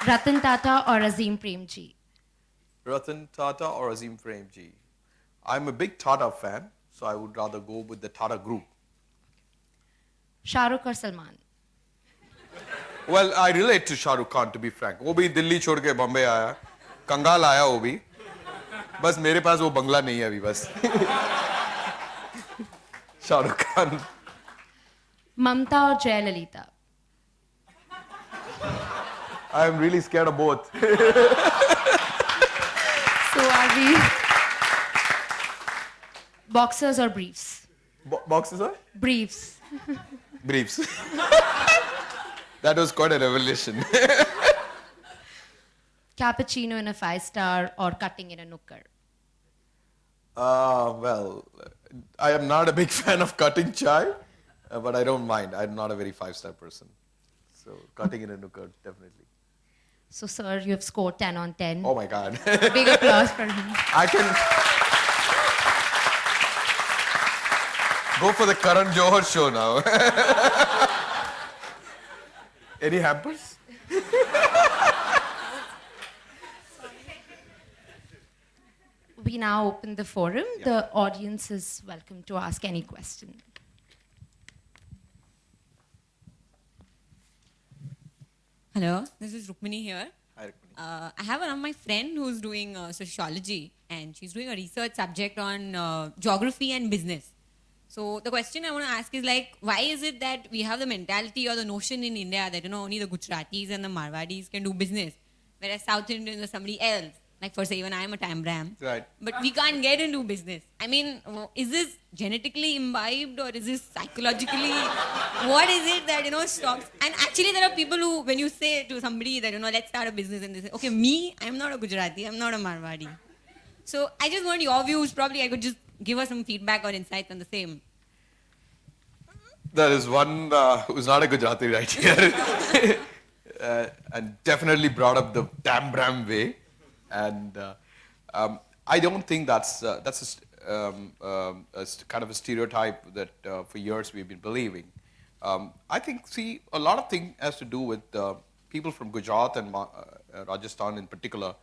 Ratan Tata or Azim Premji? Ratan Tata or Azim Premji? I'm a big Tata fan, so I would rather go with the Tata group. Shah Rukh or Salman? Well, I relate to Shah Rukh Khan, to be frank. वो भी दिल्ली छोड़ के बॉम्बे आया, कंगाल आया वो भी. बस मेरे पास वो बंगला नहीं है अभी बस. Shah Rukh Khan. Mamta or Jayalalitha? I'm really scared of both. So are we boxers or briefs? Boxes or? Briefs. Briefs. That was quite a revelation. Cappuccino in a 5-star or cutting in a nukkar? Well, I am not a big fan of cutting chai, but I don't mind. I'm not a very 5-star person. So cutting in a nukkad, definitely. So sir, you have scored 10 on 10. Oh my God. Big applause for him. I can go for the Karan Johar show now. Any hampers? We now open the forum. The audience is welcome to ask any question. Hello, this is Rukmini here. Hi, Rukmini. I have one of my friend who's doing sociology, and she's doing a research subject on geography and business. So the question I want to ask is like, why is it that we have the mentality or the notion in India that only the Gujaratis and the Marwadis can do business, whereas South Indians or somebody else, like for say even I am a Tambram, Right. but we can't get into business. I mean, is this genetically imbibed or is this psychologically? What is it that stops? And actually, there are people who, when you say to somebody that let's start a business, and they say, okay, me, I'm not a Gujarati, I'm not a Marwadi. So I just want your views. Probably I could just give us some feedback or insights on the same. There is one who's not a Gujarati right here. And definitely brought up the Tambram way. And I don't think that's kind of a stereotype that for years we've been believing. I think, see, a lot of things has to do with people from Gujarat and Rajasthan in particular.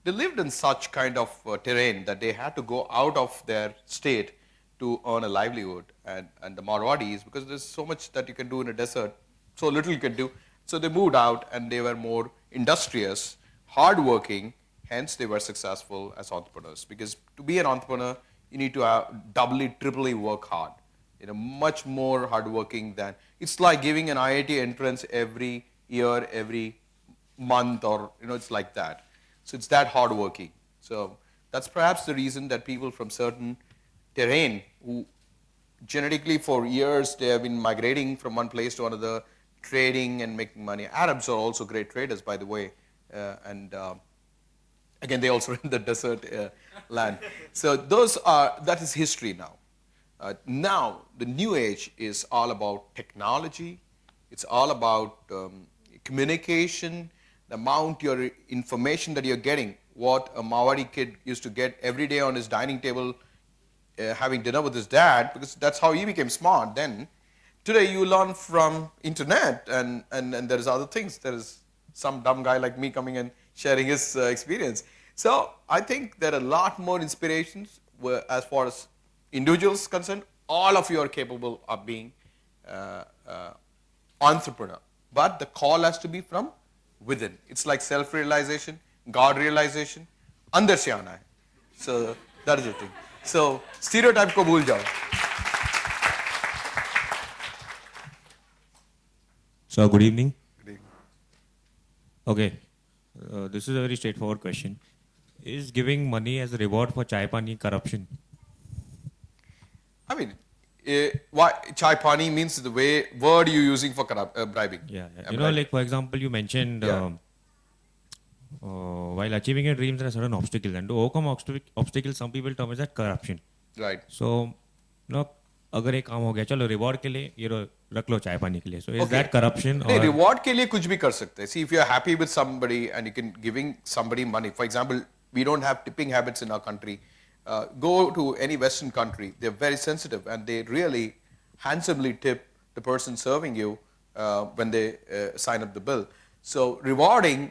They lived in such kind of terrain that they had to go out of their state to earn a livelihood. And the Marwadis, because there's so much that you can do in a desert, so little you can do. So they moved out and they were more industrious, hardworking. Hence, they were successful as entrepreneurs. Because to be an entrepreneur, you need to doubly, triply work hard. Much more hardworking than it's like giving an IIT entrance every year, every month, or it's like that. So it's that hardworking. So that's perhaps the reason that people from certain terrain, who genetically for years they have been migrating from one place to another, trading and making money. Arabs are also great traders, by the way, and again, they also in the desert land. So that is history now. Now, the new age is all about technology. It's all about communication, the amount your information that you're getting, what a Maori kid used to get every day on his dining table, having dinner with his dad, because that's how he became smart then. Today, you learn from internet, and there is other things. There is some dumb guy like me coming and sharing his experience. So I think there are a lot more inspirations as far as individuals concerned. All of you are capable of being entrepreneur, but the call has to be from within. It's like self-realization, God realization, andar se aana hai. So that is the thing. So stereotype ko bhul jao. So good evening. Good evening. Okay, this is a very straightforward question. Is giving money as a reward for chai pani corruption? I mean, why chai pani means the word you're using for bribing. Yeah. Like for example, you mentioned while achieving your dreams there are certain obstacles, and to overcome obstacles, some people term it as corruption. Right. So, अगर एक काम हो गया, चलो reward के लिए ये रख लो चाय पानी के लिए. So is that corruption? नहीं, reward के लिए कुछ भी कर सकते हैं. See, if you're happy with somebody and you can giving somebody money, for example, we don't have tipping habits in our country. Go to any Western country, they're very sensitive and they really handsomely tip the person serving you when they sign up the bill. So rewarding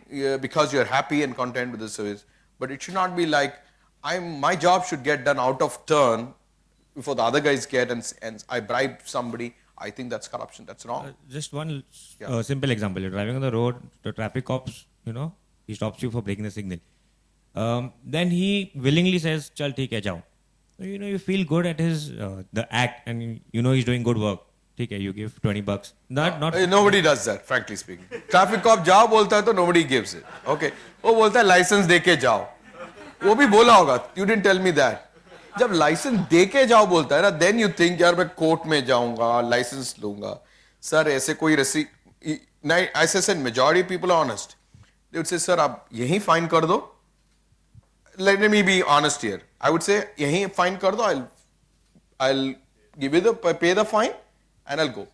because you're happy and content with the service, but it should not be like my job should get done out of turn before the other guys get, and I bribe somebody. I think that's corruption. That's wrong. Just one Yeah. simple example. You're driving on the road, the traffic cops, he stops you for breaking the signal. Then he willingly says, "Chal, theek hai, jao." So, you feel good at his the act, and he's doing good work. Theek hai, you give $20. Not Nobody does that, frankly speaking. Traffic cop jao bolta hai to nobody gives it. Okay. वो बोलता है license देके जाओ. वो भी बोला होगा. You didn't tell me that. जब लाइसेंस देके जाओ बोलता है ना, then you think यार मैं कोर्ट में जाऊंगा, लाइसेंस लूंगा. सर ऐसे कोई receipt, I said majority people are honest. They would say, sir आप यहीं फाइन कर दो. Let me be honest here. I would say यहीं फाइन कर दो. I'll give you pay the fine and I'll go.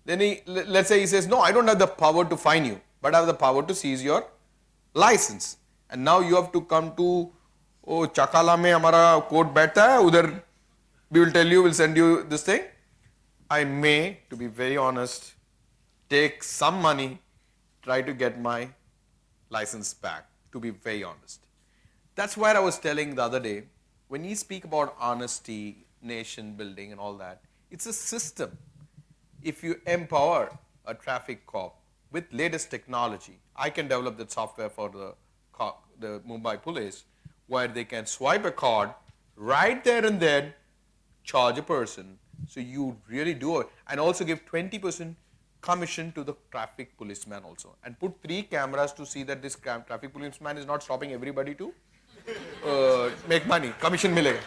Then let's say he says, no, I don't have the power to fine you, but I have the power to seize your license. And now you have to come to Chakala mein hamara court बैठता है उधर. We will tell you, we'll send you this thing. I may, to be very honest, take some money, try to get my license back, to be very honest. That's why I was telling the other day, when you speak about honesty, nation building and all that, it's a system. If you empower a traffic cop with latest technology, I can develop that software for the Mumbai police, where they can swipe a card right there and then, charge a person. So you really do it, and also give 20% commission to the traffic policeman also, and put 3 cameras to see that this traffic policeman is not stopping everybody to make money. Commission milega.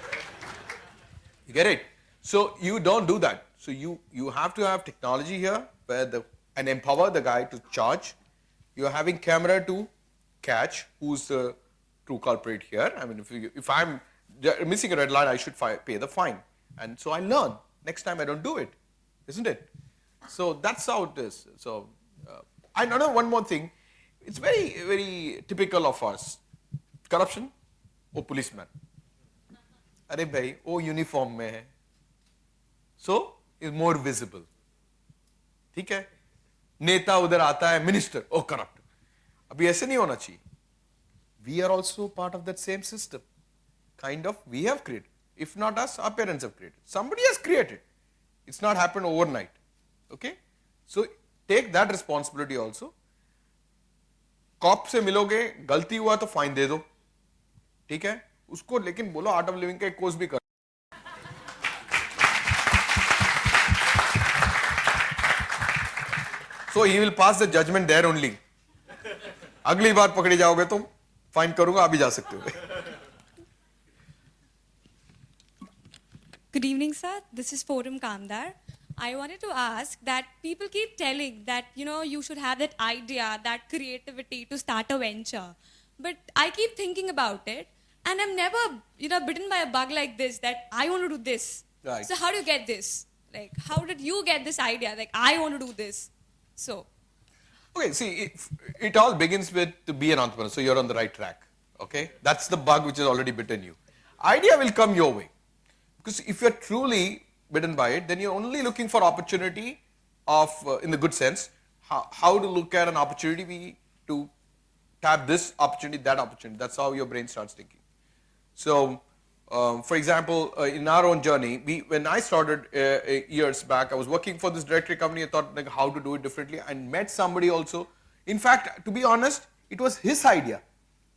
You get it? So you don't do that. So you have to have technology here where and empower the guy to charge. You're having camera to catch who's the true culprit here. I mean, if I'm missing a red light, I should pay the fine. And so I learn. Next time I don't do it, isn't it? So that's how it is. So I know one more thing. It's very, very typical of us. Corruption, policeman. अरे भाई, uniform में है. So is more visible. ठीक है? नेता उधर आता है, minister, corrupt. अभी ऐसे नहीं होना चाहिए. We are also part of that same system. Kind of, we have created. If not us, our parents have created. Somebody has created. It's not happened overnight. Okay? So take that responsibility also. Cop से मिलोगे, गलती हुआ तो fine they दो. ठीक है? उसको लेकिन बोलो आर्ट ऑफ लिविंग का एक कोर्स भी कर. So he will pass the judgment there only. अगली बार पकड़े जाओगे तो फाइन करूंगा, अभी जा सकते हो. Good evening, sir. This is Forum Kamdar. I wanted to ask that people keep telling that, you should have that idea, that creativity to start a venture. But I keep thinking about it, and I'm never, bitten by a bug like this, that I want to do this. Right. So how do you get this? Like, how did you get this idea? Like, I want to do this. So. Okay, see, it all begins with to be an entrepreneur, so you're on the right track. Okay? That's the bug which is already bitten you. Idea will come your way. Because if you're truly bitten by it, then you're only looking for opportunity of, in the good sense, how to look at an opportunity to tap this opportunity, that opportunity. That's how your brain starts thinking. So, for example, in our own journey, when I started years back, I was working for this directory company. I thought like how to do it differently, and met somebody also. In fact, to be honest, it was his idea.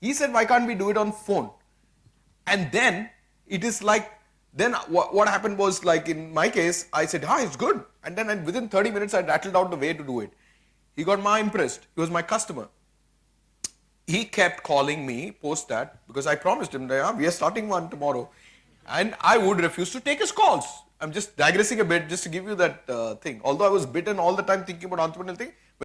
He said, why can't we do it on phone? And then it is like, then what happened was, like in my case, I said, it's good. And then within 30 minutes, I rattled out the way to do it. He got impressed. He was my customer. He kept calling me post that, because I promised him that we are starting one tomorrow. And I would refuse to take his calls. I'm just digressing a bit just to give you that thing. Although I was bitten all the time thinking about entrepreneurial thing,